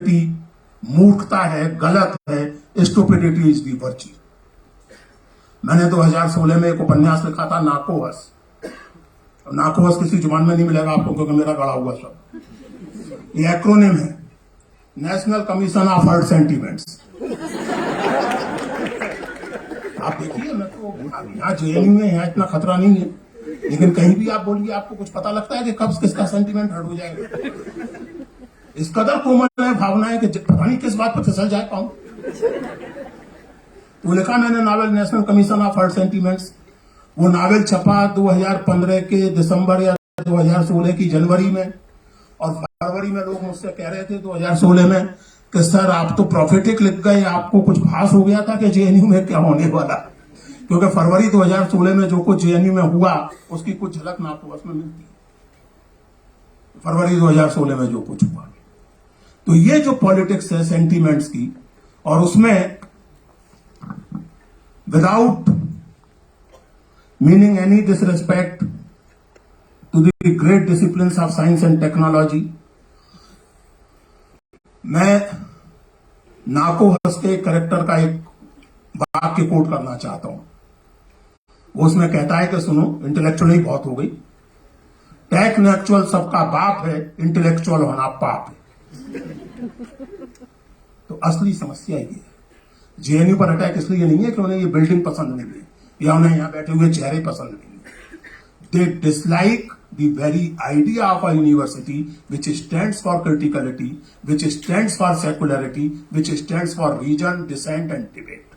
मूर्खता है, गलत है, स्टुपिडिटी इज दी वर्ची। मैंने 2016 में एक उपन्यास लिखा था नाकोहस। नाकोहस किसी जुबान में नहीं मिलेगा आपको क्योंकि मेरा गढ़ा हुआ शब्द। ये एक्रोनिम है, national commission of hurt sentiments. आप देखिए, मैं तो यहाँ जेएनयू में यहाँ इतना खतरा नहीं है, लेकिन कहीं भी आप बोलिए आपको कुछ पता लगता है कि कब किसका सेंटीमेंट हर्ट हो जाएगा। इस कदर कोमल है भावनाएं कि पता नहीं किस बात पर फिसल जाए कौन। तो लिखा मैंने novel national commission of hurt sentiments. वो नावल छपा 2015 के दिसंबर या 2016 की जनवरी में, और फरवरी में लोग मुझसे कह रहे थे 2016 में कि सर आप तो प्रॉफिटिक लिख गए, आपको कुछ भास हो गया था कि जेएनयू में क्या होने वाला। क्योंकि फरवरी 2016 में जो कुछ जेएनयू में हुआ उसकी कुछ झलक ना आपको उसमें मिलती है, फरवरी 2016 में जो कुछ हुआ। तो ये जो पॉलिटिक्स है सेंटीमेंट्स की, और उसमें without meaning any disrespect to the great disciplines of science and technology, मैं नाकोहस के कैरेक्टर का एक वाक्य कोट करना चाहता हूं। वो उसमें कहता है कि सुनो, इंटेलेक्चुअल बहुत हो गई, टेक्नोचुअल सबका बाप है, इंटेलेक्चुअल होना पाप है। तो असली समस्या ये है, जेएनयू पर अटैक इसलिए नहीं है कि उन्हें ये बिल्डिंग पसंद नहीं है या उन्हें यहां बैठे हुए चेहरे पसंद नहीं है। दे dislike the very idea of a university which stands for criticality, which stands for secularity, which stands for reason, dissent and debate.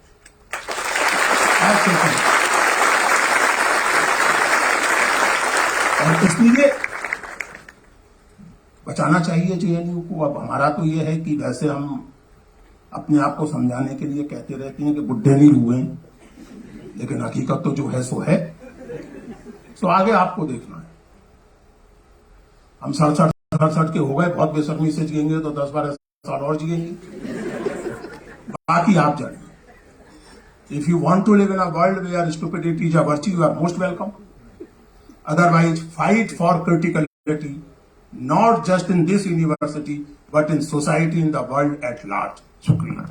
और इसलिए बचाना चाहिए जेएनयू को। अब हमारा तो ये है कि वैसे हम अपने आप को समझाने के लिए कहते रहते हैं कि बुढ़े नहीं हुए, लेकिन हकीकत तो जो है सो है। सो आगे आपको देखना है। हम 67 के हो गए, बहुत बेशर्मी से जिएंगे तो 10-12 साल और जिएंगे, बाकी आप जानिए। If you want to live in a world where stupidity is a virtue, you are most welcome. Otherwise fight for criticality, not just in this university but in society, in the world at large. शुक्रिया।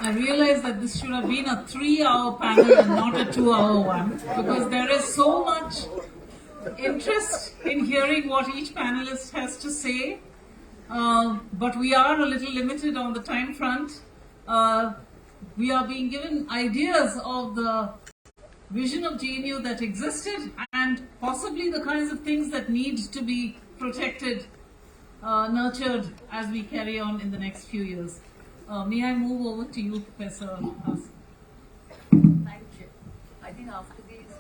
I realize that this should have been a 3-hour panel and not a 2-hour one, because there is so much interest in hearing what each panelist has to say. But we are a little limited on the time front. We are being given ideas of the vision of JNU that existed and possibly the kinds of things that need to be protected, nurtured as we carry on in the next few years. May I move over to you, Professor Hasan? Thank you. I think after these...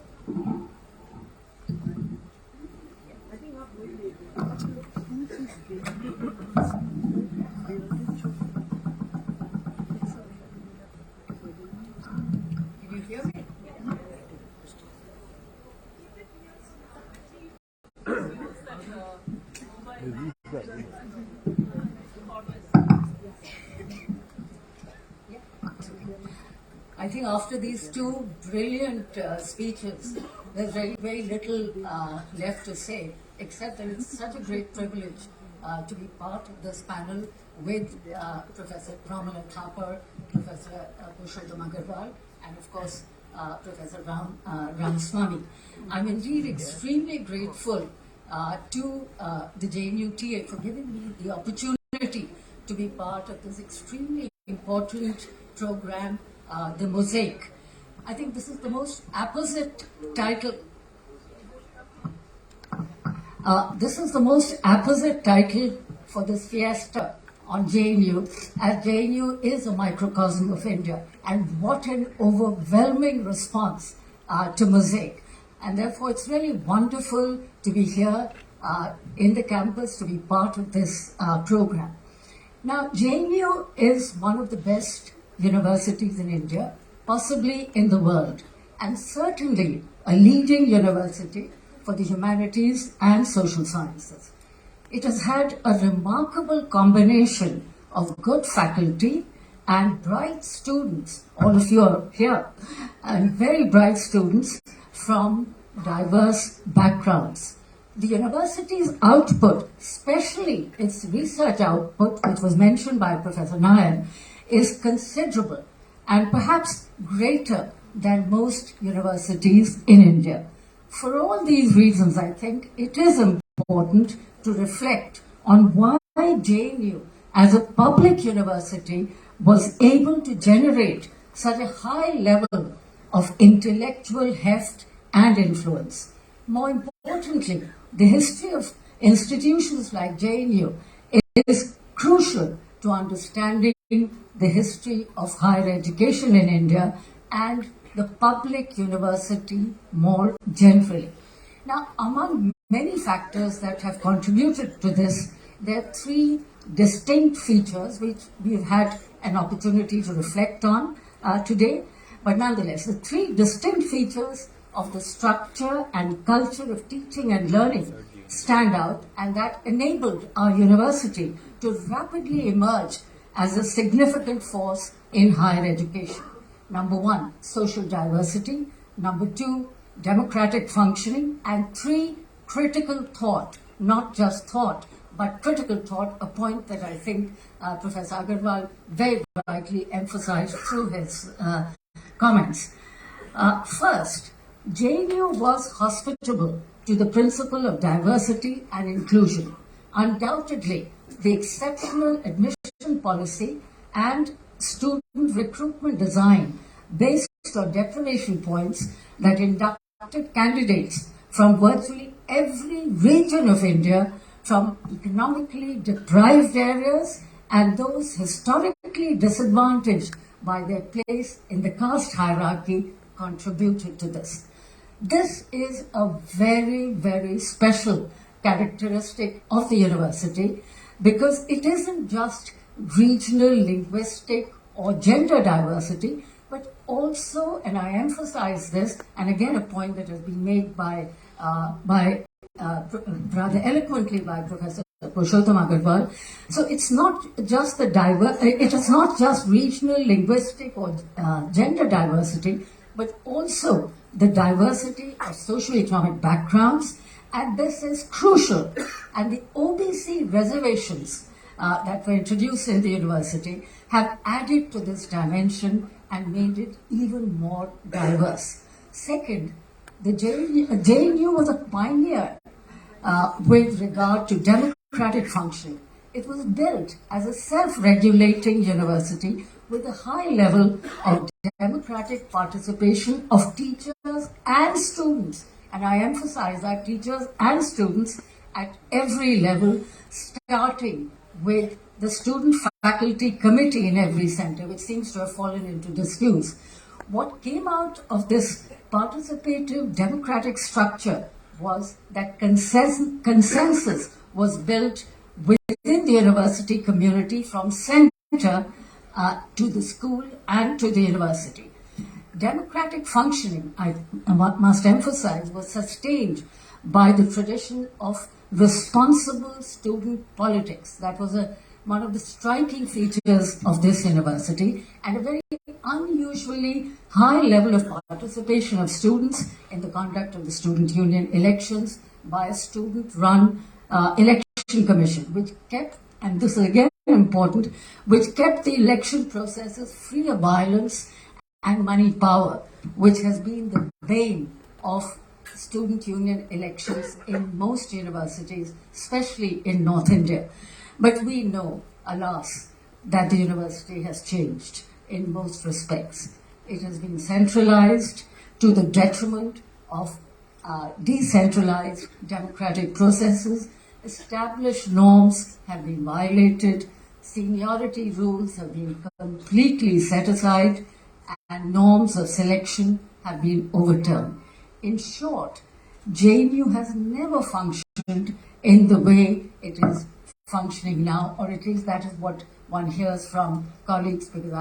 Can you hear me? I think after these two brilliant speeches, there's very, very little left to say, except that it's such a great privilege to be part of this panel with Professor Romila Thapar, Professor Purushottam Agrawal, and of course, Professor Ramaswamy. I'm indeed extremely grateful to the JNU TA for giving me the opportunity to be part of this extremely important program, The Mosaic. I think this is the most apposite title. This is the most apposite title for this fiesta on JNU, as JNU is a microcosm of India, and what an overwhelming response to Mosaic. And therefore, it's really wonderful to be here in the campus to be part of this program. Now, JNU is one of the best universities in India, possibly in the world, and certainly a leading university for the humanities and social sciences. It has had a remarkable combination of good faculty and bright students, all of you are here, and very bright students from diverse backgrounds. The university's output, especially its research output, which was mentioned by Professor Nair, is considerable and perhaps greater than most universities in India. For all these reasons, I think it is important to reflect on why JNU, as a public university, was able to generate such a high level of intellectual heft and influence. More importantly, the history of institutions like JNU is crucial to understanding the history of higher education in India and the public university more generally. Now, among many factors that have contributed to this, there are three distinct features which we've had an opportunity to reflect on today. But nonetheless, the three distinct features of the structure and culture of teaching and learning stand out, and that enabled our university to rapidly emerge as a significant force in higher education. Number one, social diversity. Number two, democratic functioning. And three, critical thought. Not just thought, but critical thought, a point that I think Professor Agrawal very rightly emphasized through his comments. First, JNU was hospitable to the principle of diversity and inclusion. Undoubtedly, the exceptional admission policy and student recruitment design based on deprivation points that inducted candidates from virtually every region of India, from economically deprived areas and those historically disadvantaged by their place in the caste hierarchy, contributed to this. This is a very, very special characteristic of the university, because it isn't just regional, linguistic or gender diversity, but also, and I emphasize this, and again a point that has been made by rather eloquently by Professor Purushottam Agrawal. So it's not just it is not just regional, linguistic or gender diversity, but also the diversity of socio-economic backgrounds, and this is crucial. And the OBC reservations that were introduced in the university have added to this dimension and made it even more diverse. Second, the JNU was a pioneer with regard to democratic functioning. It was built as a self-regulating university with a high level of democratic participation of teachers and students. And I emphasize that teachers and students at every level, starting with the student faculty committee in every center, which seems to have fallen into disuse. What came out of this participative democratic structure was that consensus was built within the university community from center to the school and to the university. Democratic functioning, I must emphasize, was sustained by the tradition of responsible student politics. That was one of the striking features of this university, and a very unusually high level of participation of students in the conduct of the student union elections by a student-run election commission, which kept, and this is again important, which kept the election processes free of violence and money power, which has been the bane of student union elections in most universities, especially in North India. But we know, alas, that the university has changed in most respects. It has been centralized to the detriment of decentralized democratic processes. Established norms have been violated, seniority rules have been completely set aside, and norms of selection have been overturned. In short, JNU has never functioned in the way it is functioning now, or at least that is what one hears from colleagues, because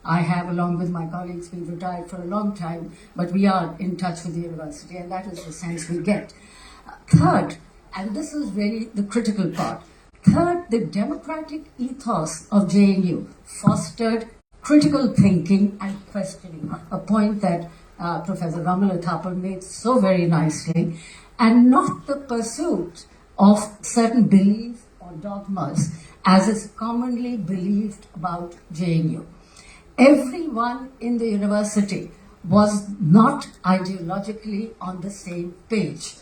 I have, along with my colleagues, been retired for a long time, but we are in touch with the university, and that is the sense we get. Third, and this is really the critical part, third, the democratic ethos of JNU fostered critical thinking and questioning, a point that Professor Romila Thapar made so very nicely, and not the pursuit of certain beliefs or dogmas as is commonly believed about JNU. Everyone in the university was not ideologically on the same page.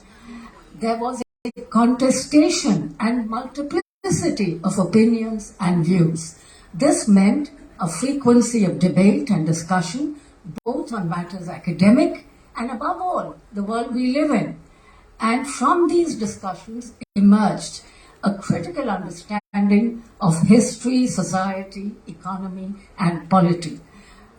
There was a contestation and multiplicity of opinions and views. This meant a frequency of debate and discussion, both on matters academic and above all, the world we live in. And from these discussions emerged a critical understanding of history, society, economy, and polity.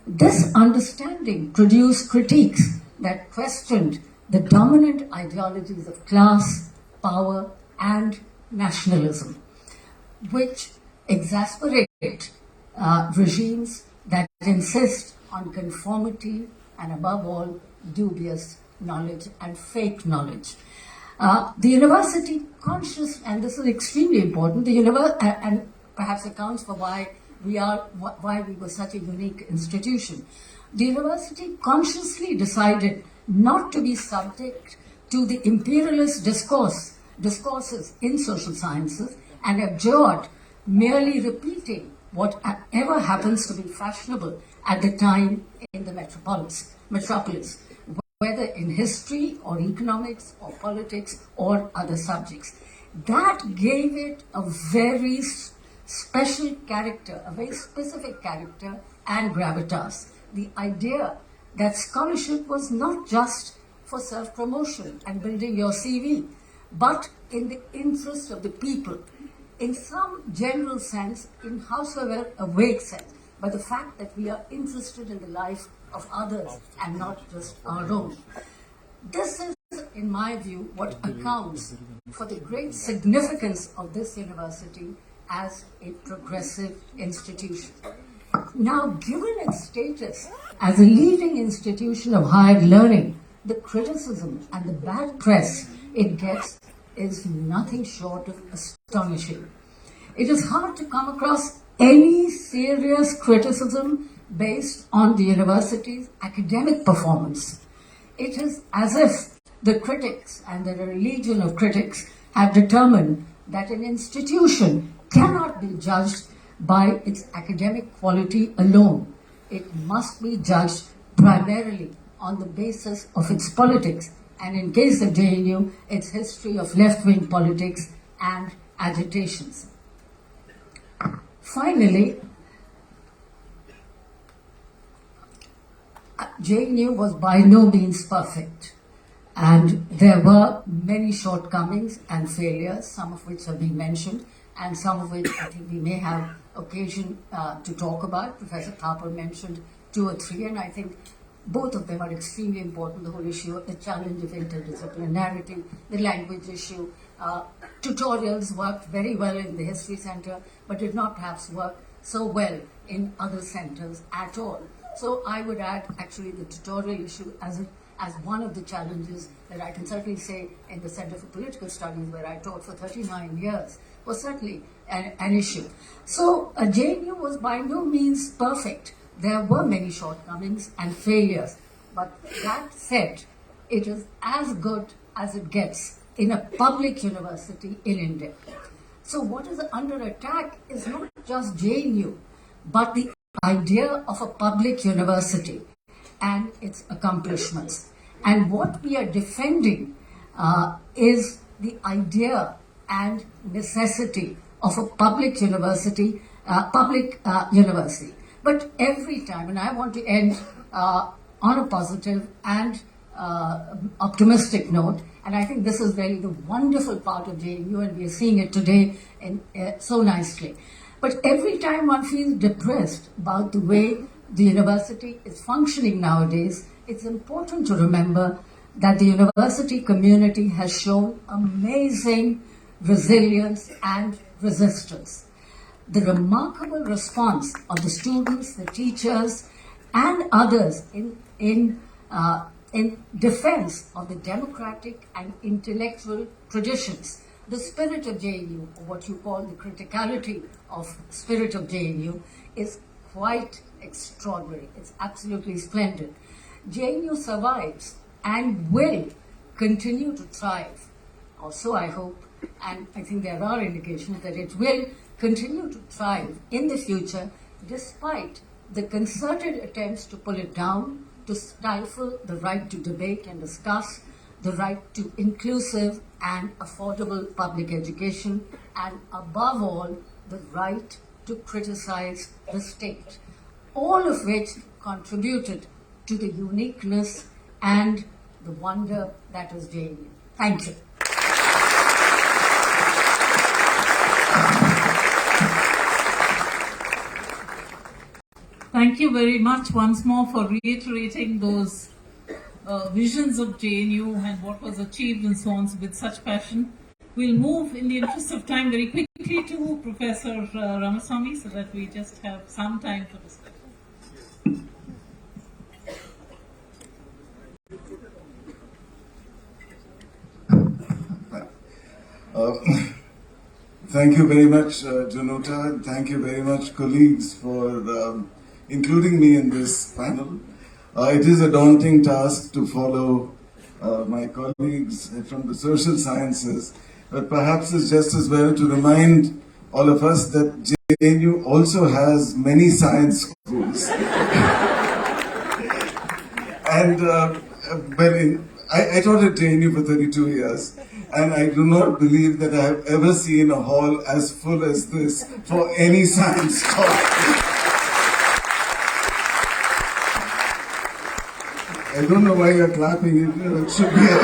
This understanding produced critiques that questioned the dominant ideologies of class, power, and nationalism, which exasperate regimes that insist on conformity and, above all, dubious knowledge and fake knowledge. The university conscious, and this is extremely important, and perhaps accounts for why we were such a unique institution. The university consciously decided not to be subject to the imperialist discourses in social sciences and abjured merely repeating whatever happens to be fashionable at the time in the metropolis, whether in history or economics or politics or other subjects. That gave it a very special character, a very specific character and gravitas. The idea that scholarship was not just for self-promotion and building your CV, but in the interest of the people, in some general sense, in howsoever a vague sense, but the fact that we are interested in the life of others and not just our own. This is, in my view, what accounts for the great significance of this university as a progressive institution. Now, given its status as a leading institution of higher learning, the criticism and the bad press it gets is nothing short of astonishing. It is hard to come across any serious criticism based on the university's academic performance. It is as if the critics, and there are a legion of critics, have determined that an institution cannot be judged by its academic quality alone. It must be judged primarily on the basis of its politics, and in case of JNU, its history of left-wing politics and agitations. Finally, JNU was by no means perfect, and there were many shortcomings and failures, some of which have been mentioned, and some of which I think we may have occasion to talk about. Professor Thapar mentioned 2 or 3, and I think both of them are extremely important. The whole issue of the challenge of interdisciplinarity, the language issue. Tutorials worked very well in the History Center, but did not perhaps work so well in other centers at all. So I would add actually the tutorial issue as one of the challenges that I can certainly say in the Center for Political Studies, where I taught for 39 years, was certainly an issue. So JNU was by no means perfect. There were many shortcomings and failures. But that said, it is as good as it gets in a public university in India. So what is under attack is not just JNU, but the idea of a public university and its accomplishments. And what we are defending is the idea and necessity of a public university. But every time, and I want to end on a positive and optimistic note, and I think this is really the wonderful part of JNU, and we are seeing it today so nicely. But every time one feels depressed about the way the university is functioning nowadays, it's important to remember that the university community has shown amazing resilience and resistance. The remarkable response of the students, the teachers, and others in defense of the democratic and intellectual traditions, the spirit of JNU, or what you call the criticality of spirit of JNU, is quite extraordinary. It's absolutely splendid. JNU survives and will continue to thrive. Also, I hope, and I think there are indications that it will continue to thrive in the future despite the concerted attempts to pull it down, to stifle the right to debate and discuss, the right to inclusive and affordable public education, and above all, the right to criticize the state, all of which contributed to the uniqueness and the wonder that is JNU. Thank you. Thank you very much once more for reiterating those visions of JNU and what was achieved and so on with such passion. We'll move in the interest of time very quickly to Professor Ramaswamy so that we just have some time for discussion. Thank you very much, Januta. Thank you very much, colleagues, for including me in this panel. It is a daunting task to follow my colleagues from the social sciences, but perhaps it's just as well to remind all of us that JNU also has many science schools. And I taught at JNU for 32 years, and I do not believe that I have ever seen a hall as full as this for any science talk. I don't know why you're clapping. It should be a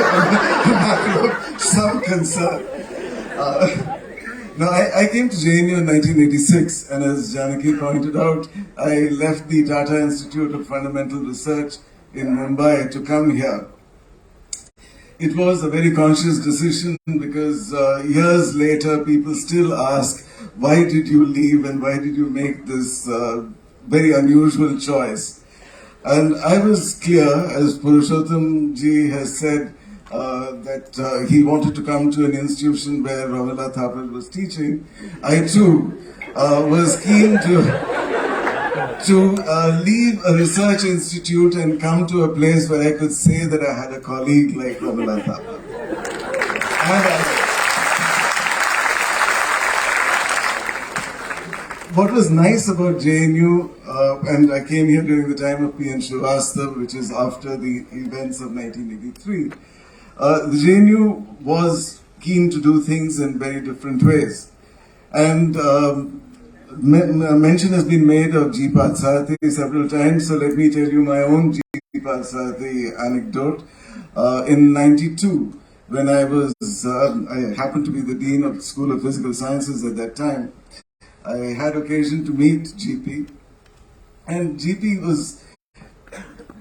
matter of some concern. I came to JNU in 1986, and as Janaki pointed out, I left the Tata Institute of Fundamental Research in Mumbai to come here. It was a very conscious decision because years later people still ask, why did you leave and why did you make this very unusual choice? And I was clear, as Purushottam ji has said, that he wanted to come to an institution where Romila Thapar was teaching. I too was keen to leave a research institute and come to a place where I could say that I had a colleague like Romila Thapar. What was nice about JNU, and I came here during the time of P.N. Srivastava, which is after the events of 1983, the JNU was keen to do things in very different ways. And mention has been made of G. Patsati several times, so let me tell you my own G. Patsati anecdote. In 92, when I happened to be the Dean of the School of Physical Sciences at that time, I had occasion to meet GP, and GP was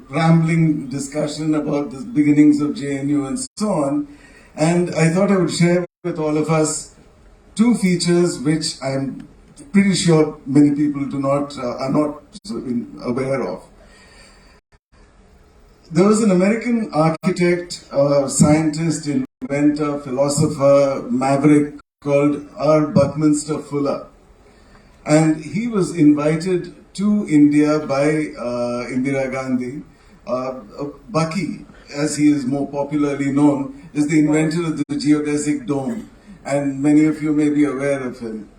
rambling discussion about the beginnings of JNU and so on, and I thought I would share with all of us two features which I'm pretty sure many people are not aware of. There was an American architect, scientist, inventor, philosopher, maverick called R. Buckminster Fuller. And he was invited to India by Indira Gandhi. Bucky, as he is more popularly known, is the inventor of the geodesic dome, and many of you may be aware of him.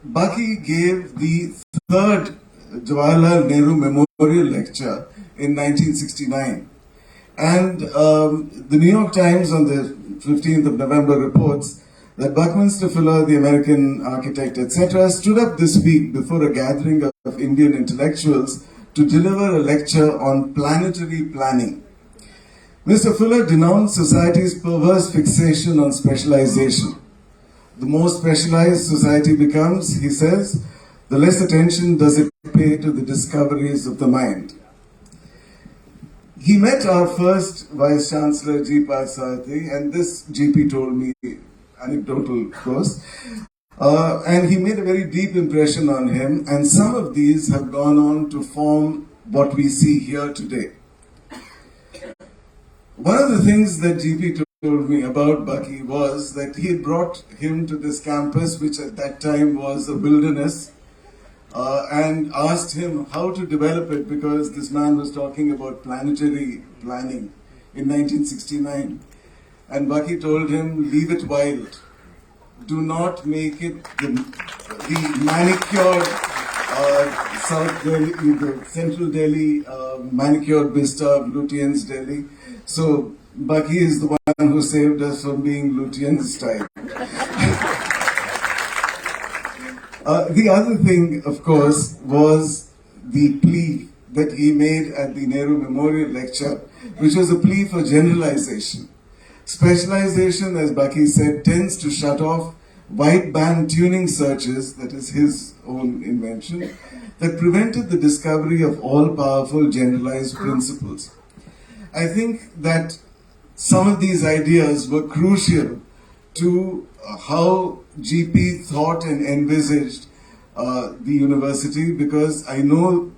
Bucky gave the third Jawaharlal Nehru Memorial Lecture in 1969. And the New York Times on the 15th of November reports that Buckminster Fuller, the American architect, etc., stood up this week before a gathering of Indian intellectuals to deliver a lecture on planetary planning. Mr. Fuller denounced society's perverse fixation on specialization. The more specialized society becomes, he says, the less attention does it pay to the discoveries of the mind. He met our first Vice Chancellor, G. Patsati, and this GP told me, anecdotal of course, and he made a very deep impression on him, and some of these have gone on to form what we see here today. One of the things that GP told me about Bucky was that he had brought him to this campus, which at that time was a wilderness, and asked him how to develop it, because this man was talking about planetary planning in 1969. And Baki told him, leave it wild. Do not make it the manicured South Delhi, the Central Delhi, manicured Bista of Lutyens Delhi. So Baki is the one who saved us from being Lutyens style. The other thing, of course, was the plea that he made at the Nehru Memorial Lecture, which was a plea for generalization. Specialization, as Baki said, tends to shut off white band tuning searches, that is his own invention, that prevented the discovery of all-powerful generalized principles. I think that some of these ideas were crucial to how GP thought and envisaged the university, because I know,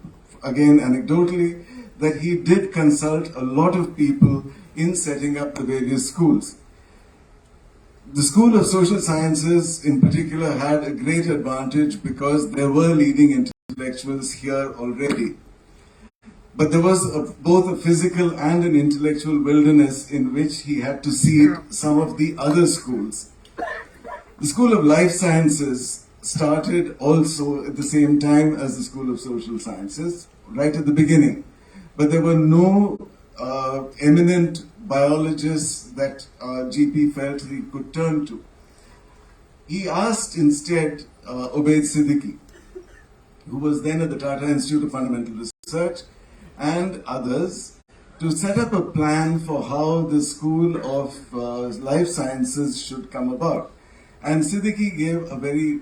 again anecdotally, that he did consult a lot of people in setting up the various schools. The School of Social Sciences in particular had a great advantage because there were leading intellectuals here already. But there was both a physical and an intellectual wilderness in which he had to seed some of the other schools. The School of Life Sciences started also at the same time as the School of Social Sciences, right at the beginning. But there were no eminent biologists that GP felt he could turn to. He asked instead Obaid Siddiqui, who was then at the Tata Institute of Fundamental Research, and others, to set up a plan for how the School of Life Sciences should come about. And Siddiqui gave a very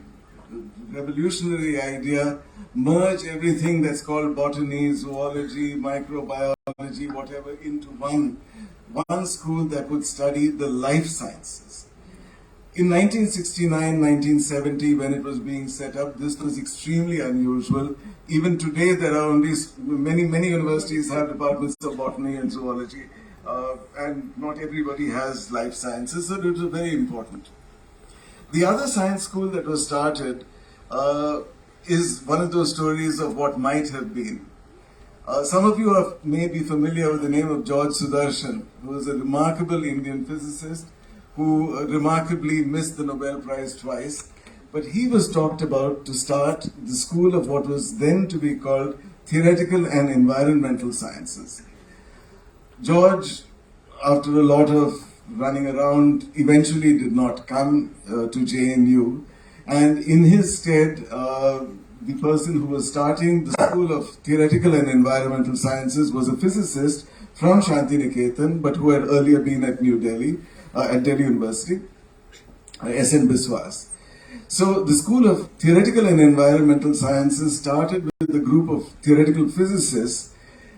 revolutionary idea: merge everything that's called botany, zoology, microbiology, whatever, into one school that would study the life sciences. In 1969-1970, when it was being set up, this was extremely unusual. Even today, there are only many universities have departments of botany and zoology, and not everybody has life sciences, so it was very important. The other science school that was started is one of those stories of what might have been. Some of you may be familiar with the name of George Sudarshan, who was a remarkable Indian physicist who remarkably missed the Nobel Prize twice. But he was talked about to start the school of what was then to be called Theoretical and Environmental Sciences. George, after a lot of running around, eventually did not come to JNU. And in his stead, the person who was starting the School of Theoretical and Environmental Sciences was a physicist from Shantiniketan, but who had earlier been at New Delhi, at Delhi University, S.N. Biswas. So the School of Theoretical and Environmental Sciences started with a group of theoretical physicists,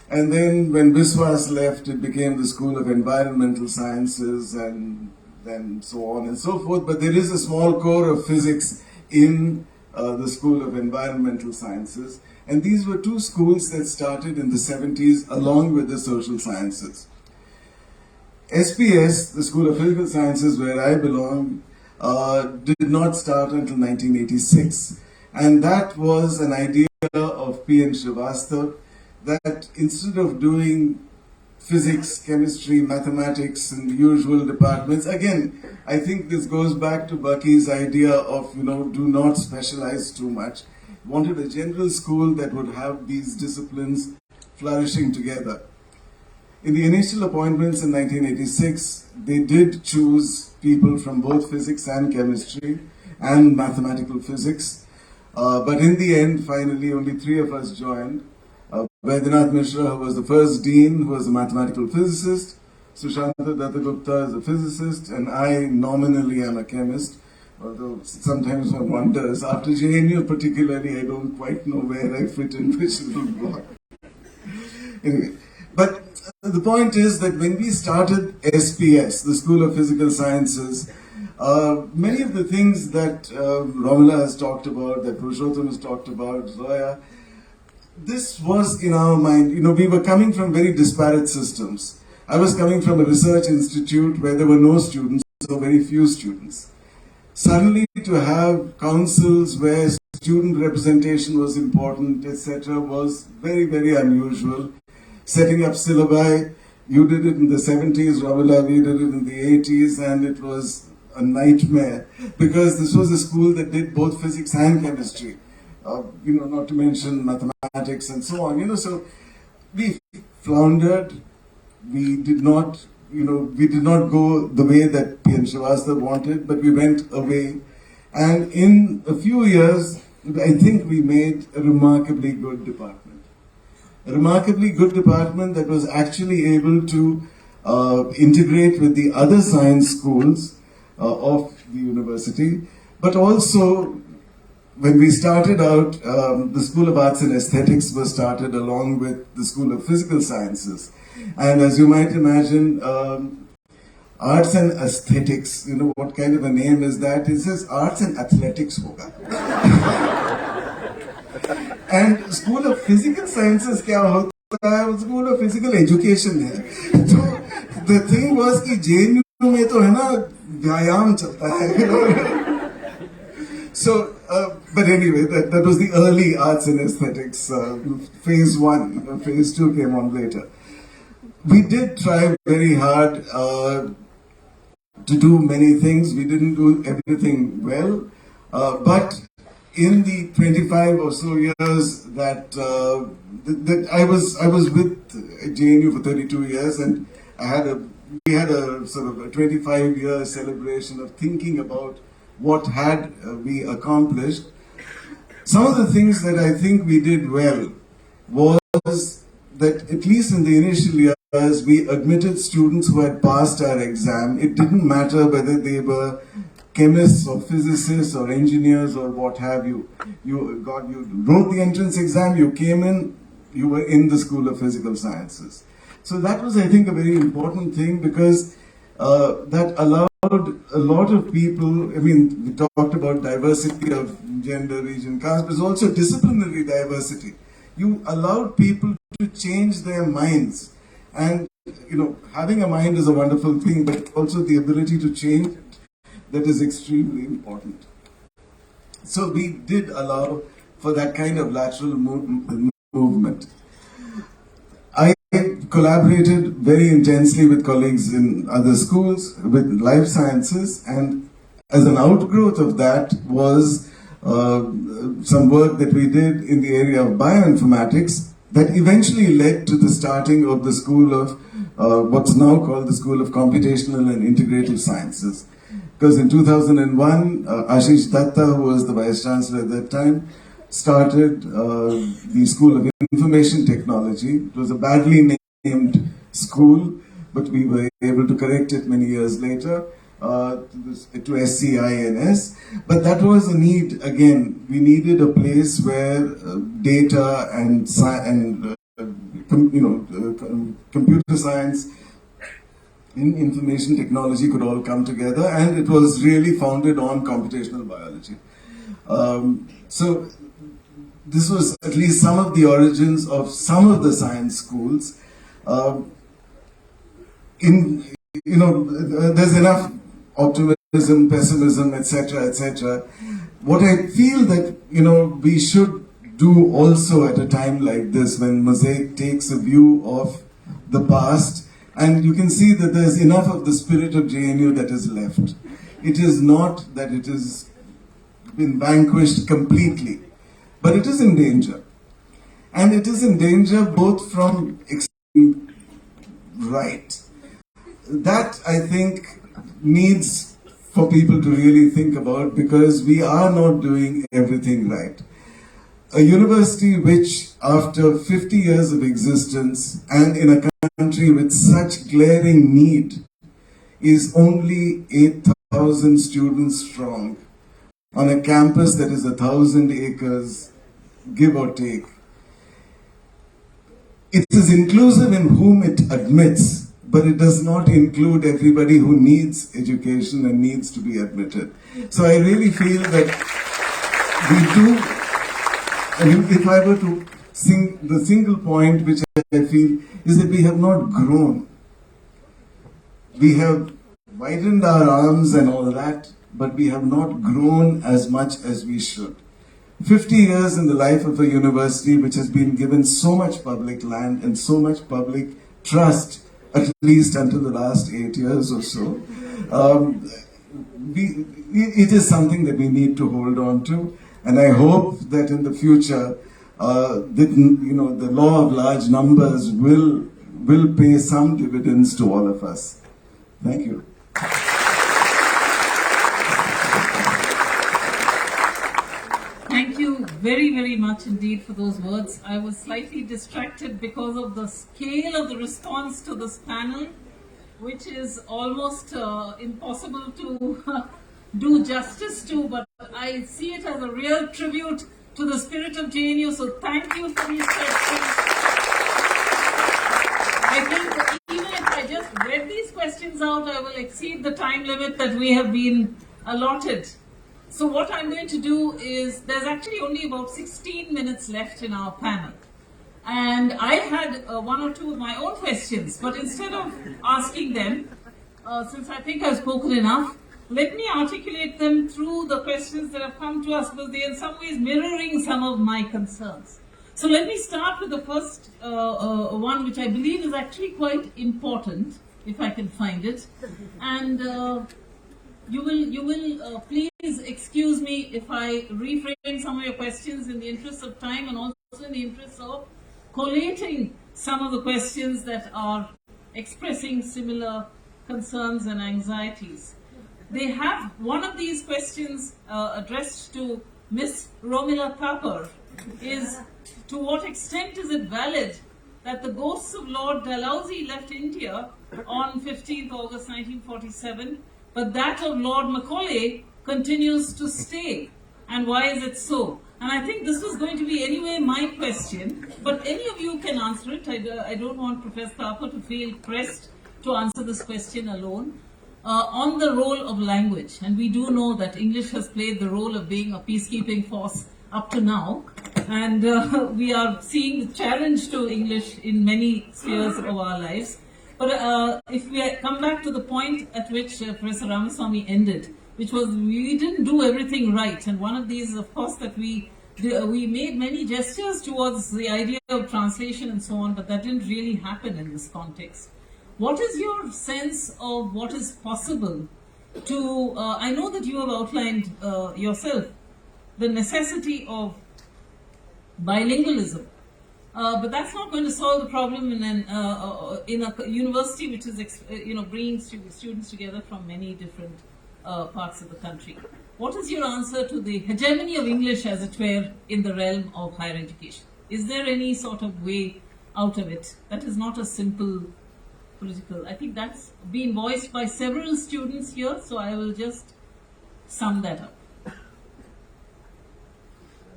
and then when Biswas left, it became the School of Environmental Sciences, and then so on and so forth. But there is a small core of physics in the School of Environmental Sciences, and these were two schools that started in the 70s along with the social sciences. SPS, the School of Physical Sciences, where I belong, did not start until 1986, and that was an idea of P.N. Srivastava, that instead of doing physics, chemistry, mathematics, and the usual departments. Again, I think this goes back to Baki's idea of, do not specialize too much. Wanted a general school that would have these disciplines flourishing together. In the initial appointments in 1986, they did choose people from both physics and chemistry and mathematical physics. But in the end, finally, only 3 of us joined. Vaidyanath Mishra, who was the first dean, who was a mathematical physicist, Sushanta Dattagupta is a physicist, and I nominally am a chemist, although sometimes one wonders. After JNU particularly, I don't quite know where I fit in which little block. Anyway, but the point is that when we started SPS, the School of Physical Sciences, many of the things that Romila has talked about, that Purushottam has talked about, Zoya, this was in our mind. We were coming from very disparate systems. I was coming from a research institute where there were no students, or very few students. Suddenly to have councils where student representation was important, etc., was very, very unusual. Setting up syllabi, you did it in the 70s, Romila, we did it in the 80s, and it was a nightmare because this was a school that did both physics and chemistry, not to mention mathematics and so on. So we floundered. We did not, we did not go the way that P.N. Srivastava wanted, but we went away. And in a few years, I think we made a remarkably good department. A remarkably good department that was actually able to integrate with the other science schools of the university. But also, when we started out, the School of Arts and Aesthetics was started along with the School of Physical Sciences. And as you might imagine, Arts and Aesthetics, what kind of a name is that? It says Arts and Athletics hoga. And School of Physical Sciences kya hota hai? School of Physical Education hai. So the thing was कि JNU में तो है ना व्यायाम चलता है. So, but anyway, that was the early Arts and Aesthetics, phase 1. Phase 2 came on later. We did try very hard to do many things. We didn't do everything well, but in the 25 or so years that I was with JNU for 32 years, and we had a sort of a 25-year celebration of thinking about what had we accomplished. Some of the things that I think we did well was that at least in the initial years, we admitted students who had passed our exam. It didn't matter whether they were chemists or physicists or engineers or what have you. You wrote the entrance exam, you came in, you were in the School of Physical Sciences. So that was, I think, a very important thing because that allowed a lot of people, we talked about diversity of gender, region, caste, but also disciplinary diversity. You allowed people to change their minds. And, having a mind is a wonderful thing, but also the ability to change it, that is extremely important. So we did allow for that kind of lateral movement. I collaborated very intensely with colleagues in other schools, with life sciences, and as an outgrowth of that was some work that we did in the area of bioinformatics that eventually led to the starting of the School of what's now called the School of Computational and Integrative Sciences. Because in 2001, Ashish Datta, who was the Vice Chancellor at that time, started the School of Information Technology. It was a badly named school, but we were able to correct it many years later to SCINS. But that was a need. Again, we needed a place where data and computer science in information technology could all come together, and it was really founded on computational biology. So this was at least some of the origins of some of the science schools. There's enough optimism, pessimism, etc., etc. What I feel that we should do also at a time like this, when Mosaic takes a view of the past, and you can see that there's enough of the spirit of JNU that is left. It is not that it has been vanquished completely, but it is in danger. And it is in danger both from extreme right. That, I think, needs for people to really think about, because we are not doing everything right. A university which, after 50 years of existence and in a country with such glaring need, is only 8,000 students strong on a campus that is 1,000 acres, give or take. It is inclusive in whom it admits, but it does not include everybody who needs education and needs to be admitted. So I really feel that we do. If I were to sing the single point which I feel is that we have not grown. We have widened our arms and all that, but we have not grown as much as we should. 50 years in the life of a university which has been given so much public land and so much public trust, at least until the last 8 years or so. It is something that we need to hold on to, and I hope that in the future, the law of large numbers will pay some dividends to all of us. Thank you. Thank you very, very much indeed for those words. I was slightly distracted because of the scale of the response to this panel, which is almost impossible to do justice to, but I see it as a real tribute to the spirit of JNU, so thank you for these questions. I think even if I just read these questions out, I will exceed the time limit that we have been allotted. So what I'm going to do is, there's actually only about 16 minutes left in our panel. And I had one or two of my own questions, but instead of asking them, since I think I've spoken enough, let me articulate them through the questions that have come to us, because they are in some ways mirroring some of my concerns. So let me start with the first one, which I believe is actually quite important, if I can find it. And you will please excuse me if I reframe some of your questions in the interest of time, and also in the interest of collating some of the questions that are expressing similar concerns and anxieties. They have one of these questions addressed to Miss Romila Thapar is, to what extent is it valid that the ghosts of Lord Dalhousie left India on 15th August 1947, but that of Lord Macaulay continues to stay, and why is it so? And I think this was going to be anyway my question, but any of you can answer it. I don't want Professor Thapar to feel pressed to answer this question alone. On the role of language, and we do know that English has played the role of being a peacekeeping force up to now, and we are seeing the challenge to English in many spheres of our lives. But if we come back to the point at which Professor Ramaswamy ended, which was we didn't do everything right, and one of these is, of course, that we made many gestures towards the idea of translation and so on, but that didn't really happen in this context. What is your sense of what is possible to, I know that you have outlined yourself the necessity of bilingualism, but that's not going to solve the problem in a university which is bringing students together from many different parts of the country. What is your answer to the hegemony of English, as it were, in the realm of higher education? Is there any sort of way out of it that is not a simple political? I think that's been voiced by several students here, so I will just sum that up.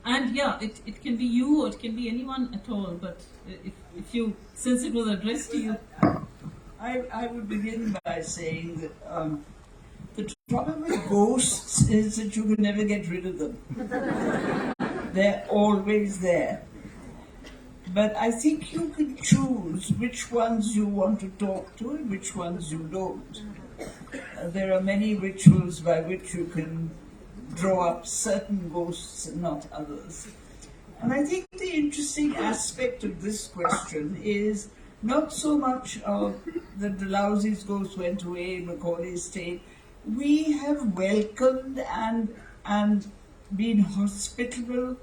And yeah, it can be you or it can be anyone at all, but if you, since it was addressed to you. I would begin by saying that the trouble with ghosts is that you can never get rid of them. They're always there. But I think you can choose which ones you want to talk to and which ones you don't. There are many rituals by which you can draw up certain ghosts and not others. And I think the interesting aspect of this question is not so much of the Dalhousie's ghost went away, Macaulay stayed. We have welcomed and been hospitable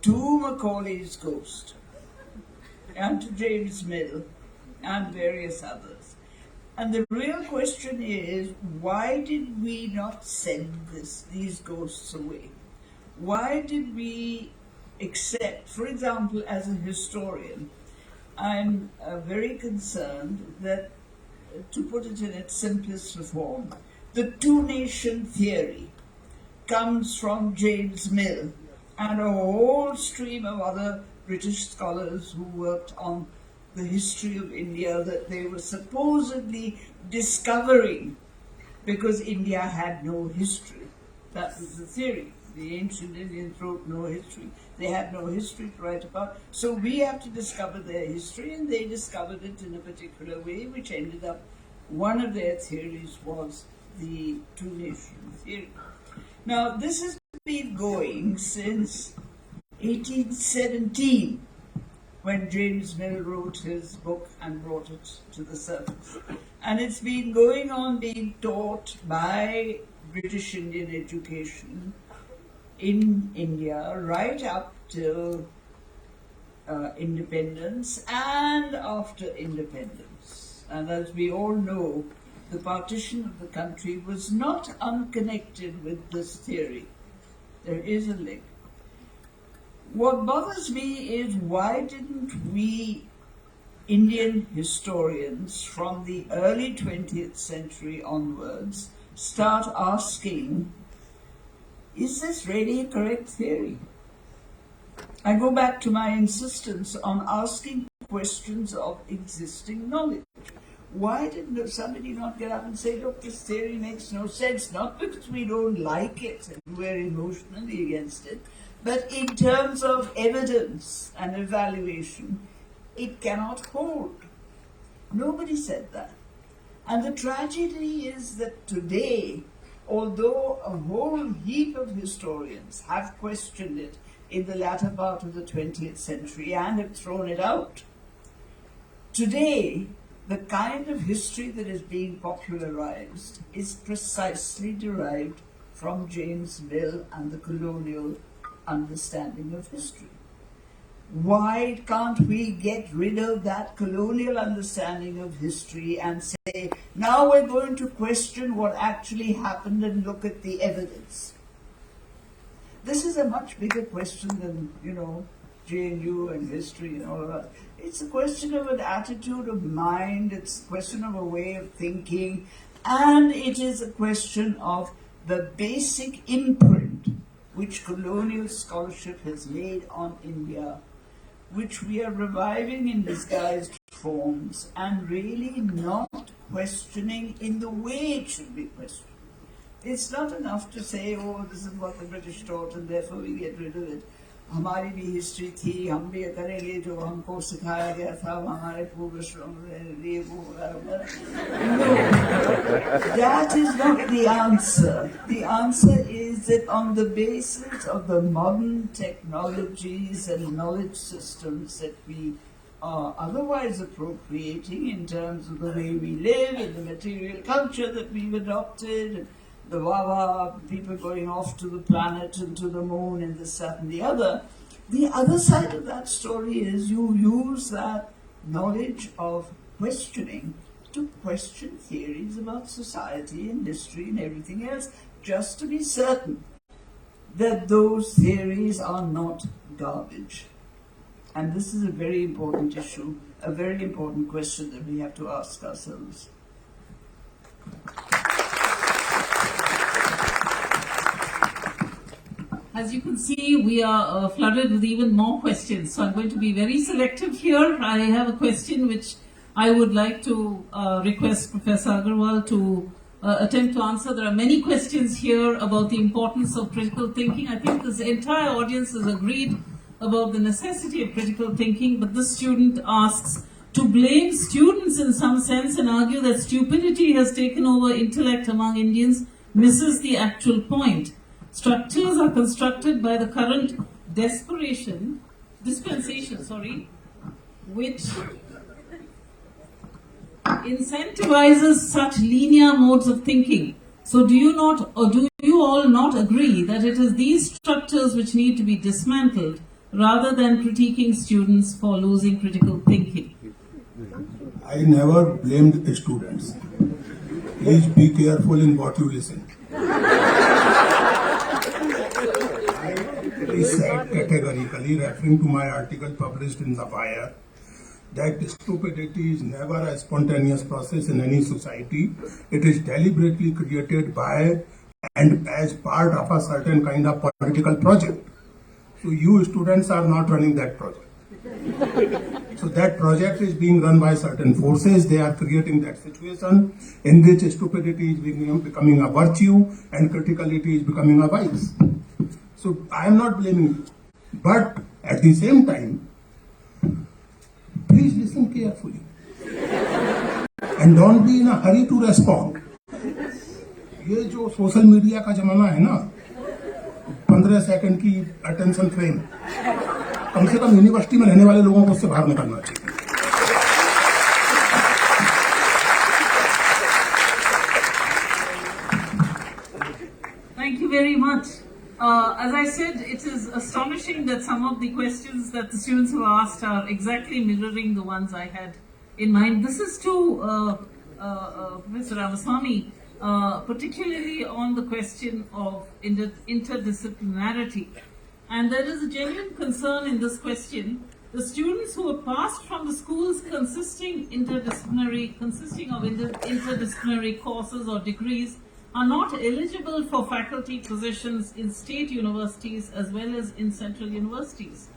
to Macaulay's ghost, and to James Mill, and various others. And the real question is, why did we not send these ghosts away? Why did we accept, for example, as a historian, I'm very concerned that, to put it in its simplest form, the two-nation theory comes from James Mill and a whole stream of other British scholars who worked on the history of India that they were supposedly discovering because India had no history. That was the theory. The ancient Indians wrote no history. They had no history to write about. So we have to discover their history, and they discovered it in a particular way, which ended up, one of their theories was the two-nation theory. Now, this has been going since 1817, when James Mill wrote his book and brought it to the surface. And it's been going on being taught by British Indian education in India right up till independence and after independence. And as we all know, the partition of the country was not unconnected with this theory. There is a link. What bothers me is, why didn't we Indian historians from the early 20th century onwards start asking, is this really a correct theory? I go back to my insistence on asking questions of existing knowledge. Why didn't somebody not get up and say, look, this theory makes no sense, not because we don't like it and we're emotionally against it, but in terms of evidence and evaluation, it cannot hold. Nobody said that. And the tragedy is that today, although a whole heap of historians have questioned it in the latter part of the 20th century and have thrown it out, today, the kind of history that is being popularized is precisely derived from James Mill and the colonial understanding of history. Why can't we get rid of that colonial understanding of history and say, now we're going to question what actually happened and look at the evidence? This is a much bigger question than, JNU and history and all of that. It's a question of an attitude of mind, it's a question of a way of thinking, and it is a question of the basic imprint which colonial scholarship has made on India, which we are reviving in disguised forms and really not questioning in the way it should be questioned. It's not enough to say, oh, this is what the British taught and therefore we get rid of it. हमारी भी history थी, हम भी करेंगे जो हमको सिखाया गया था, हमारे पूर्वजों ने वो That is not the answer. The answer is that on the basis of the modern technologies and knowledge systems that we are otherwise appropriating in terms of the way we live and the material culture that we've adopted, the Wawa, people going off to the planet and to the moon and this, that and the other side of that story is you use that knowledge of questioning to question theories about society and history and everything else, just to be certain that those theories are not garbage. And this is a very important issue, a very important question that we have to ask ourselves. As you can see, we are flooded with even more questions. So I'm going to be very selective here. I have a question which I would like to request Professor Agrawal to attempt to answer. There are many questions here about the importance of critical thinking. I think this entire audience has agreed about the necessity of critical thinking, but this student asks to blame students in some sense and argue that stupidity has taken over intellect among Indians misses the actual point. Structures are constructed by the current dispensation, which incentivizes such linear modes of thinking. So do you not, or do you all not agree that it is these structures which need to be dismantled rather than critiquing students for losing critical thinking? I never blamed students. Please be careful in what you listen. I said categorically, referring to my article published in The Wire, that stupidity is never a spontaneous process in any society. It is deliberately created by and as part of a certain kind of political project. So you students are not running that project. So that project is being run by certain forces. They are creating that situation in which stupidity is becoming a virtue and criticality is becoming a vice. So I am not blaming you. But at the same time, please listen carefully. And don't be in a hurry to respond. ये जो social media का जमाना है ना, 15 second की attention frame, कम से कम university में रहने वाले लोगों को उससे बाहर निकलना चाहिए. Thank you very much. As I said, it is astonishing that some of the questions that the students have asked are exactly mirroring the ones I had in mind. This is to Professor Ramaswamy, particularly on the question of interdisciplinarity. And there is a genuine concern in this question. The students who are passed from the schools consisting of interdisciplinary courses or degrees are not eligible for faculty positions in state universities as well as in central universities.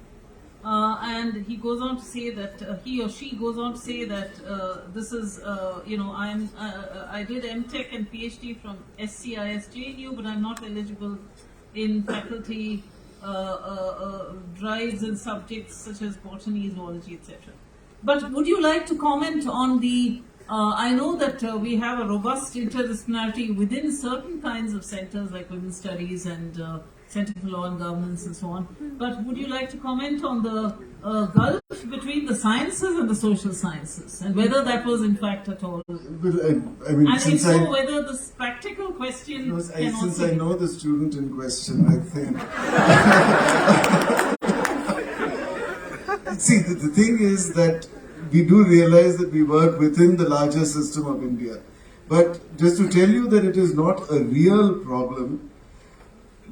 And he goes on to say that he or she goes on to say that this is I did MTech and PhD from SCIS JNU, but I'm not eligible in faculty drives in subjects such as botany, zoology, etc. But would you like to comment on the I know that we have a robust interdisciplinarity within certain kinds of centers like women's studies and Center for Law and Governance and so on. But would you like to comment on the gulf between the sciences and the social sciences and whether that was in fact at all? Well, I mean, and if so, whether this practical question since I know the student in question, I think. See, the thing is that we do realize that we work within the larger system of India. But just to tell you that it is not a real problem,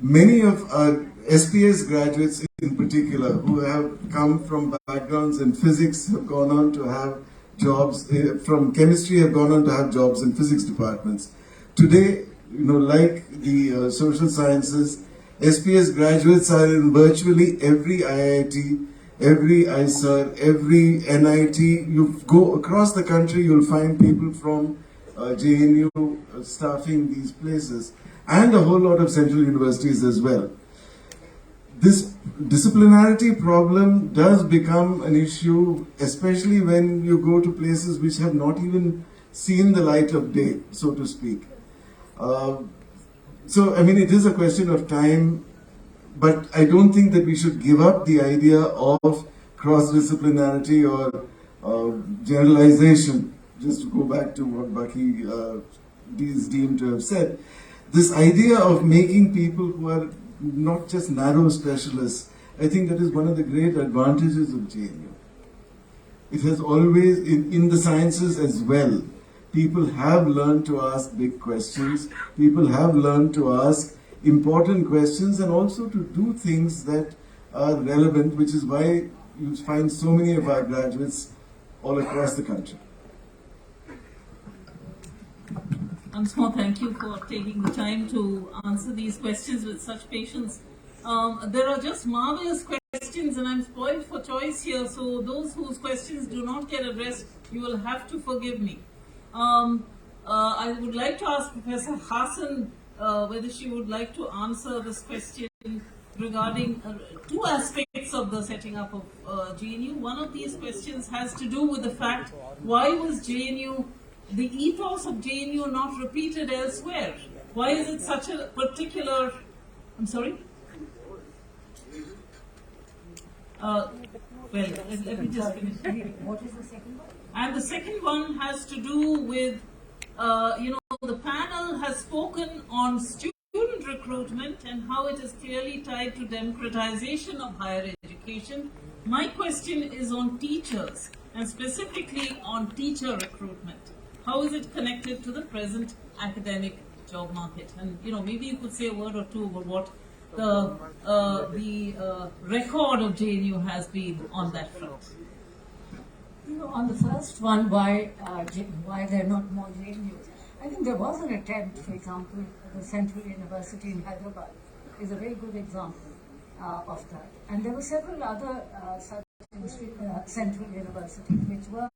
many of our SPS graduates in particular who have come from backgrounds in physics have gone on to have jobs, from chemistry have gone on to have jobs in physics departments. Today, like the social sciences, SPS graduates are in virtually every IIT, every ISER, every NIT. You go across the country, you'll find people from JNU staffing these places, and a whole lot of central universities as well. This disciplinarity problem does become an issue, especially when you go to places which have not even seen the light of day, so to speak. So, I mean, it is a question of time. But I don't think that we should give up the idea of cross-disciplinarity or generalization. Just to go back to what Baki is deemed to have said, this idea of making people who are not just narrow specialists, I think that is one of the great advantages of JNU. It has always, in the sciences as well, people have learned to ask big questions, people have learned to ask important questions and also to do things that are relevant, which is why you find so many of our graduates all across the country. Once more, thank you for taking the time to answer these questions with such patience. There are just marvelous questions and I'm spoiled for choice here, so those whose questions do not get addressed, you will have to forgive me. I would like to ask Professor Hasan whether she would like to answer this question regarding two aspects of the setting up of JNU. One of these questions has to do with the fact, why was JNU, the ethos of JNU, not repeated elsewhere? Why is it such a particular, I'm sorry? Well, let me just finish. What is the second one? And the second one has to do with the panel has spoken on student recruitment and how it is clearly tied to democratization of higher education. My question is on teachers and specifically on teacher recruitment. How is it connected to the present academic job market? And maybe you could say a word or two about what the record of JNU has been on that front. On the first one, why there are not more JNUs, I think there was an attempt, for example, the Central University in Hyderabad is a very good example of that. And there were several other such central universities which were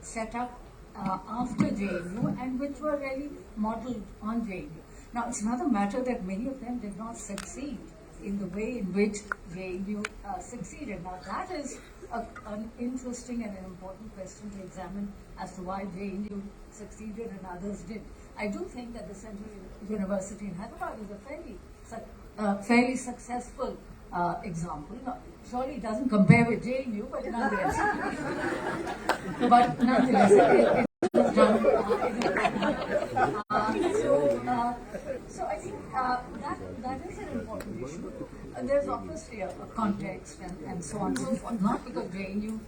set up after JNU and which were really modeled on JNU. Now, it's another matter that many of them did not succeed in the way in which JNU succeeded. Now, that is an interesting and an important question to examine as to why JNU succeeded and others did. I do think that the Central University in Hyderabad is a fairly successful example. No, surely it doesn't compare with JNU, but nonetheless, it was done. So I think that is an important issue. There's obviously a context and so on and so forth. Not because JNU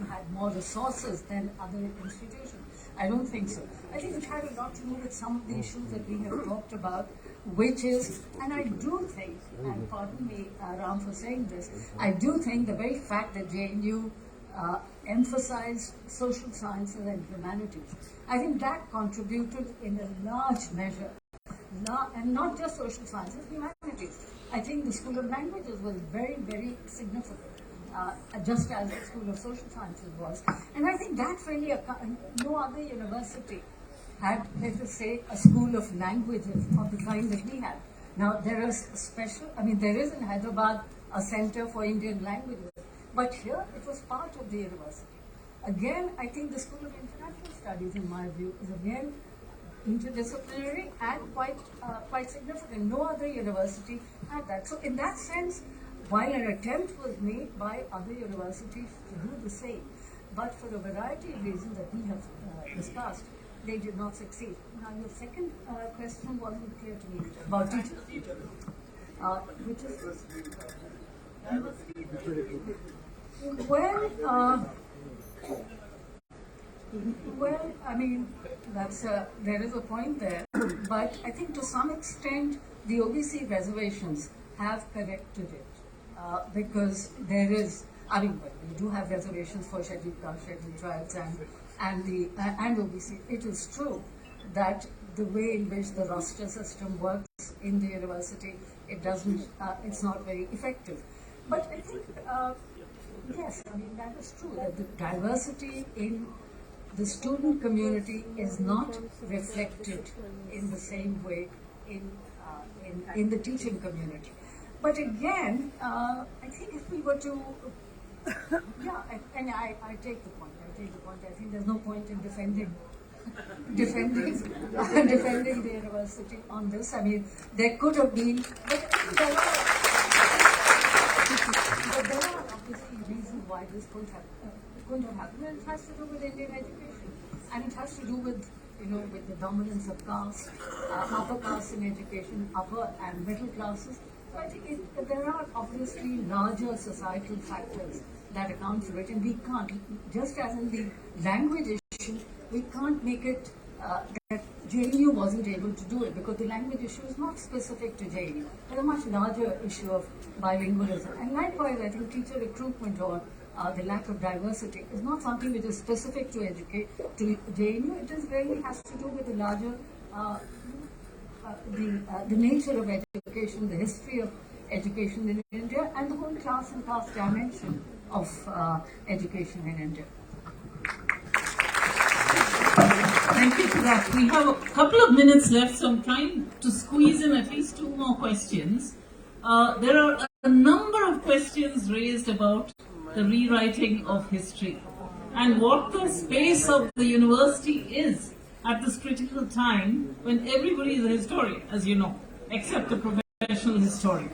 had more resources than other institutions. I don't think so. I think it had a lot to do with some of the issues that we have talked about, which is, and I do think, and pardon me, Ram, for saying this, I do think the very fact that JNU emphasized social sciences and humanities, I think that contributed in a large measure, and not just social sciences, humanities. I think the School of Languages was very, very significant. Just as the School of Social Sciences was. And I think that really, no other university had, let us say, a school of languages of the kind that we had. Now, there is there is in Hyderabad a center for Indian languages, but here it was part of the university. Again, I think the School of International Studies, in my view, is again interdisciplinary and quite significant. No other university had that. So in that sense, while an attempt was made by other universities to do the same, but for a variety of reasons that we have discussed, they did not succeed. Now, your second question wasn't clear to me about teachers. Which is well, I mean, there is a point there, but I think to some extent the OBC reservations have corrected it. Because there is, we do have reservations for scheduled castes, scheduled tribes, and OBC. It is true that the way in which the roster system works in the university, it's not very effective. But I think, yes, that is true, that the diversity in the student community is not reflected in the same way in the teaching community. But again, I think if we were to, I take the point. I think there's no point in defending the university on this. I mean, there could have been, but there are obviously reasons why this couldn't have happened. And it has to do with Indian education, and it has to do with with the dominance of caste, upper caste in education, upper and middle classes. So I think there are obviously larger societal factors that account for it, and we can't, just as in the language issue, we can't make it that JNU wasn't able to do it, because the language issue is not specific to JNU. There's a much larger issue of bilingualism. And likewise, I think teacher recruitment or the lack of diversity is not something which is specific to JNU. It is really has to do with the larger the nature of education, the history of education in India, and the whole class and caste dimension of education in India. Thank you for that. We have a couple of minutes left, so I'm trying to squeeze in at least two more questions. There are a number of questions raised about the rewriting of history and what the space of the university is at this critical time when everybody is a historian, as you know, except a professional historian.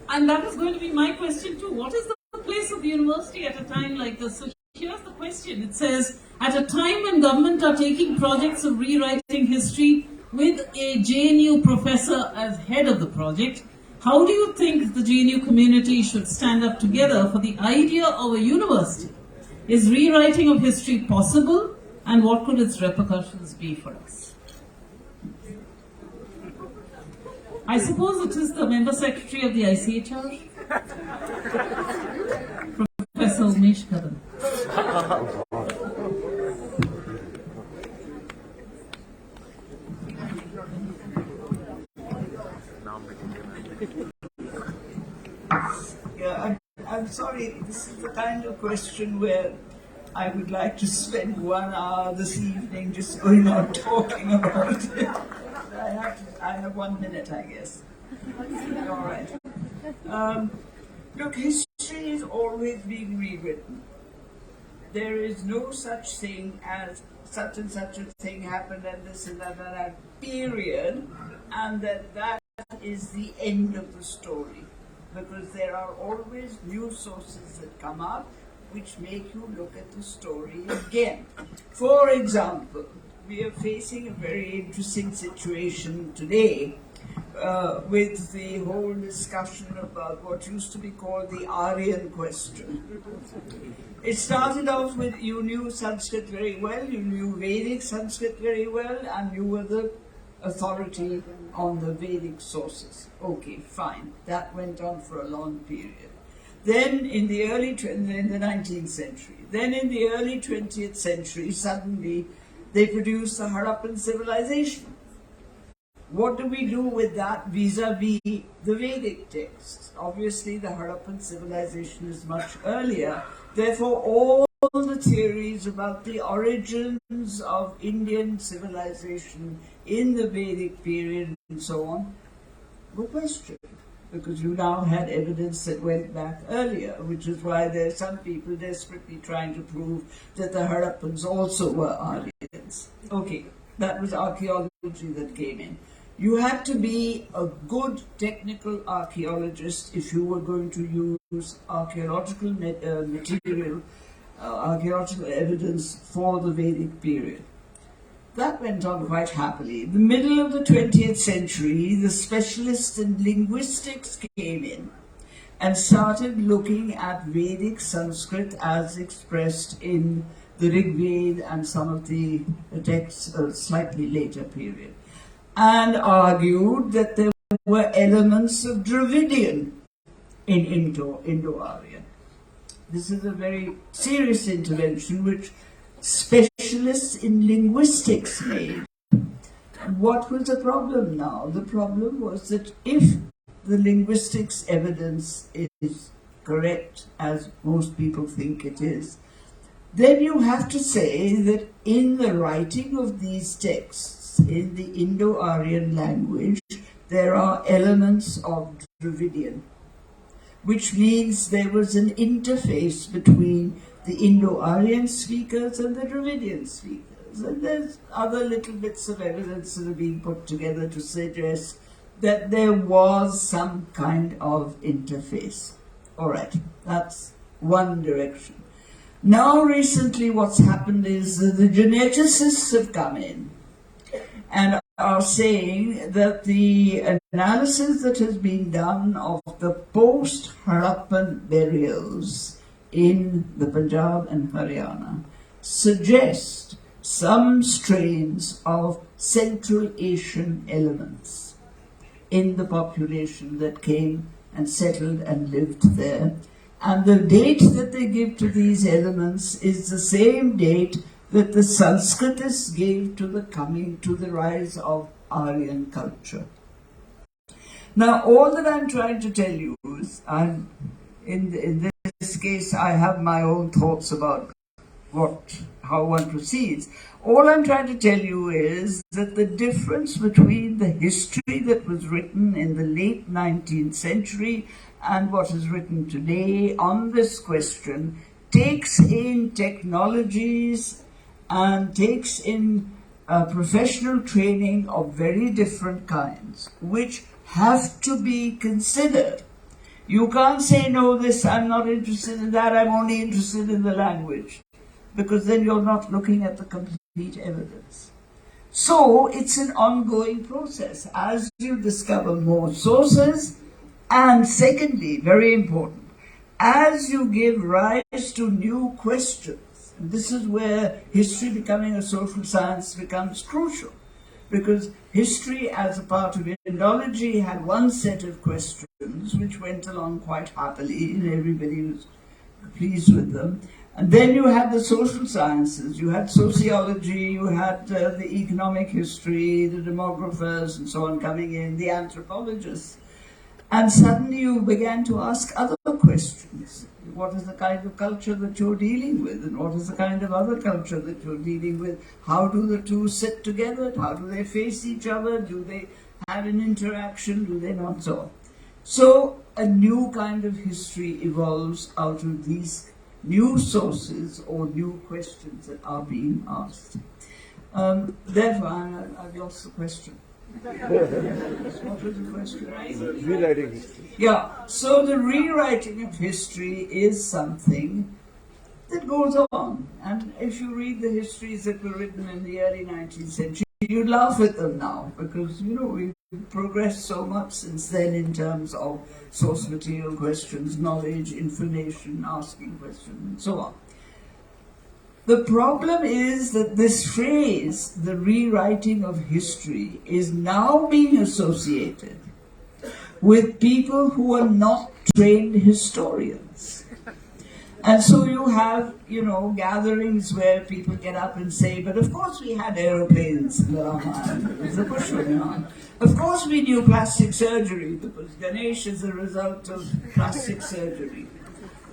And that is going to be my question too. What is the place of the university at a time like this? So here's the question. It says, at a time when government are taking projects of rewriting history with a JNU professor as head of the project, how do you think the JNU community should stand up together for the idea of a university? Is rewriting of history possible, and what could its repercussions be for us? I suppose it is the member secretary of the ICHR, Professor Umesh Kadam. Yeah, I'm sorry, this is the kind of question where I would like to spend 1 hour this evening just going on talking about it. I have 1 minute, I guess. All right. Look, history is always being rewritten. There is no such thing as such and such a thing happened and this and that, period, and that is the end of the story, because there are always new sources that come up which make you look at the story again. For example, we are facing a very interesting situation today with the whole discussion about what used to be called the Aryan question. It started off with you knew Sanskrit very well, you knew Vedic Sanskrit very well, and you were the authority on the Vedic sources. Okay, fine. That went on for a long period. Then in the 19th century, then in the early 20th century, suddenly they produced the Harappan civilization. What do we do with that vis-a-vis the Vedic texts? Obviously, the Harappan civilization is much earlier. Therefore, all the theories about the origins of Indian civilization in the Vedic period and so on were questioned, because you now had evidence that went back earlier, which is why there are some people desperately trying to prove that the Harappans also were Aryans. Okay, that was archaeology that came in. You had to be a good technical archaeologist if you were going to use archaeological material, archaeological evidence for the Vedic period. That went on quite happily. In the middle of the 20th century, the specialists in linguistics came in and started looking at Vedic Sanskrit as expressed in the Rig Veda and some of the texts of a slightly later period, and argued that there were elements of Dravidian in Indo-Aryan. This is a very serious intervention which specialists in linguistics made. What was the problem now? The problem was that if the linguistics evidence is correct, as most people think it is, then you have to say that in the writing of these texts, in the Indo-Aryan language, there are elements of Dravidian, which means there was an interface between the Indo-Aryan speakers and the Dravidian speakers. And there's other little bits of evidence that have been put together to suggest that there was some kind of interface. All right, that's one direction. Now recently what's happened is that the geneticists have come in and are saying that the analysis that has been done of the post-Harappan burials in the Punjab and Haryana suggest some strains of Central Asian elements in the population that came and settled and lived there. And the date that they give to these elements is the same date that the Sanskritists gave to the rise of Aryan culture. Now, all that I'm trying to tell you is, in this case, I have my own thoughts about how one proceeds. All I'm trying to tell you is that the difference between the history that was written in the late 19th century and what is written today on this question takes in technologies and takes in professional training of very different kinds, which have to be considered. You can't say, no, this, I'm not interested in that, I'm only interested in the language, because then you're not looking at the complete evidence. So it's an ongoing process as you discover more sources, and secondly, very important, as you give rise to new questions. This is where history becoming a social science becomes crucial, because history as a part of Indology had one set of questions which went along quite happily and everybody was pleased with them. And then you had the social sciences, you had sociology, you had the economic history, the demographers and so on coming in, the anthropologists. And suddenly you began to ask other questions. What is the kind of culture that you're dealing with? And what is the kind of other culture that you're dealing with? How do the two sit together? How do they face each other? Do they have an interaction? Do they not? So on. So a new kind of history evolves out of these new sources or new questions that are being asked. Therefore, I've lost the question. What was the question? Rewriting history. Yeah, so the rewriting of history is something that goes on. And if you read the histories that were written in the early 19th century, you laugh at them now because, we've progressed so much since then in terms of source material questions, knowledge, information, asking questions, and so on. The problem is that this phrase, the rewriting of history, is now being associated with people who are not trained historians. And so you have, gatherings where people get up and say, but of course we had aeroplanes in the Ramayana, it was a Purushottam. Of course we knew plastic surgery because Ganesh is a result of plastic surgery.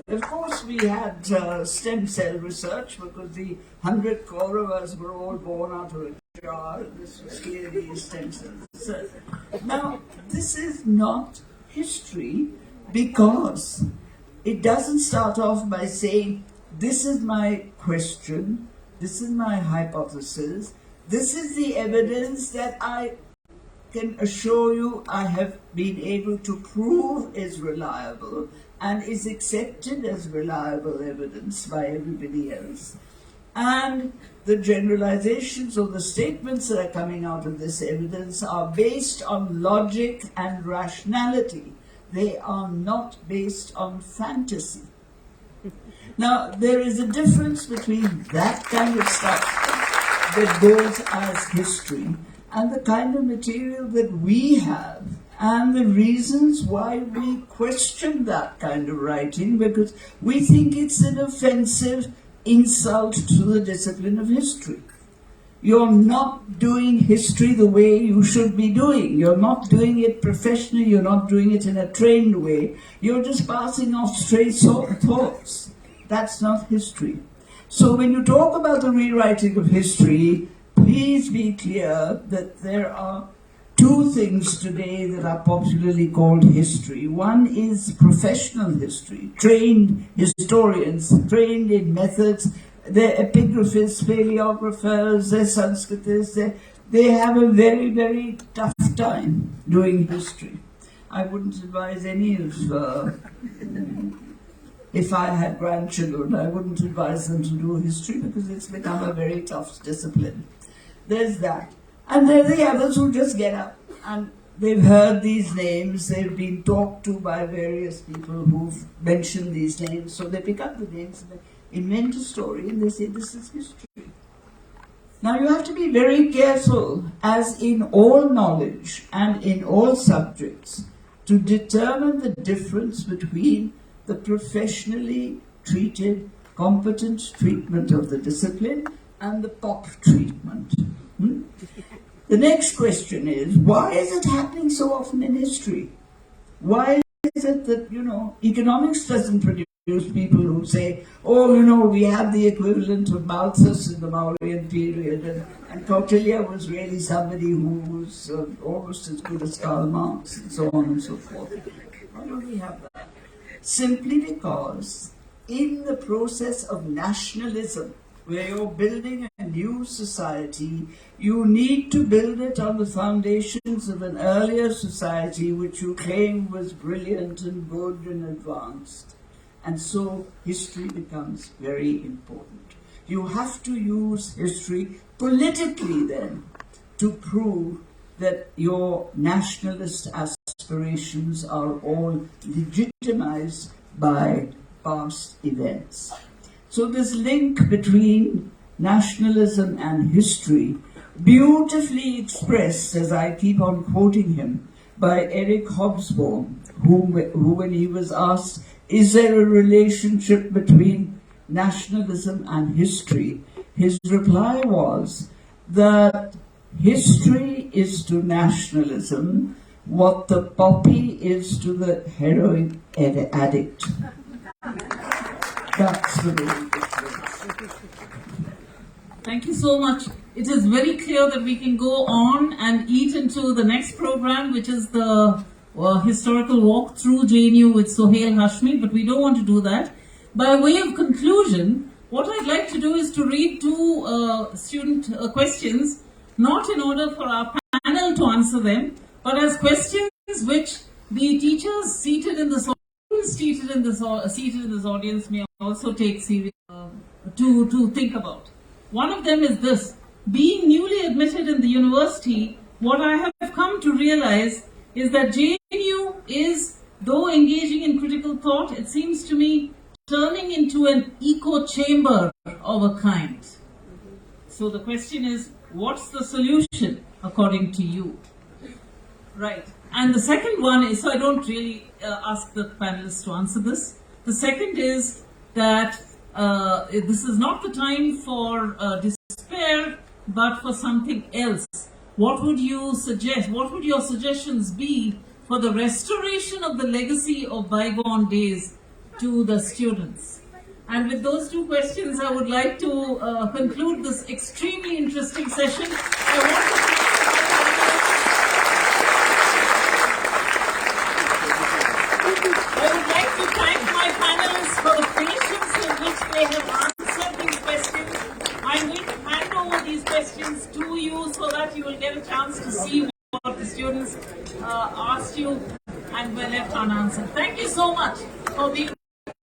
Of course we had stem cell research because the 100 Kauravas were all born out of a jar, and this was clearly stem cell research. Now, this is not history because it doesn't start off by saying, this is my question, this is my hypothesis, this is the evidence that I can assure you I have been able to prove is reliable and is accepted as reliable evidence by everybody else. And the generalizations or the statements that are coming out of this evidence are based on logic and rationality. They are not based on fantasy. Now, there is a difference between that kind of stuff that goes as history and the kind of material that we have and the reasons why we question that kind of writing, because we think it's an offensive insult to the discipline of history. You're not doing history the way you should be doing. You're not doing it professionally. You're not doing it in a trained way. You're just passing off stray thoughts. That's not history. So when you talk about the rewriting of history, please be clear that there are two things today that are popularly called history. One is professional history, trained historians, trained in methods. They're epigraphists, paleographers, they're Sanskritists. They have a very, very tough time doing history. I wouldn't advise any of, if I had grandchildren, I wouldn't advise them to do history because it's become a very tough discipline. There's that. And there are the others who just get up and they've heard these names, they've been talked to by various people who've mentioned these names, so they pick up the names and they invent a story and they say this is history. Now you have to be very careful, as in all knowledge and in all subjects, to determine the difference between the professionally treated, competent treatment of the discipline and the pop treatment. The next question is, why is it happening so often in history? Why is it that, economics doesn't produce people who say, we have the equivalent of Malthus in the Mauryan period, and Kautilya was really somebody who was almost as good as Karl Marx, and so on and so forth. Why don't we have that? Simply because in the process of nationalism, where you're building a new society, you need to build it on the foundations of an earlier society which you claim was brilliant and good and advanced. And so history becomes very important. You have to use history politically then to prove that your nationalist aspirations are all legitimized by past events. So this link between nationalism and history, beautifully expressed, as I keep on quoting him, by Eric Hobsbawm, who when he was asked, is there a relationship between nationalism and history, his reply was that history is to nationalism what the poppy is to the heroin addict. That's the real difference. Thank you so much. It is very clear that we can go on and eat into the next program, which is the historical walk through JNU with Sohail Hashmi, but we don't want to do that. By way of conclusion, what I'd like to do is to read two student questions, not in order for our panel able to answer them, but as questions which the teachers seated in this audience may also take serious to think about. One of them is this: being newly admitted in the university, what I have come to realize is that JNU is, though engaging in critical thought, it seems to me turning into an echo chamber of a kind. So the question is, what's the solution according to you? Right. And the second one is, so I don't really ask the panelists to answer this. The second is that this is not the time for despair, but for something else. What would you suggest? What would your suggestions be for the restoration of the legacy of bygone days to the students? And with those two questions, I would like to conclude this extremely interesting session. I would like to thank my panelists for the patience in which they have answered these questions. I'm going to hand over these questions to you so that you will get a chance to see what the students asked you and were left unanswered. Thank you so much for being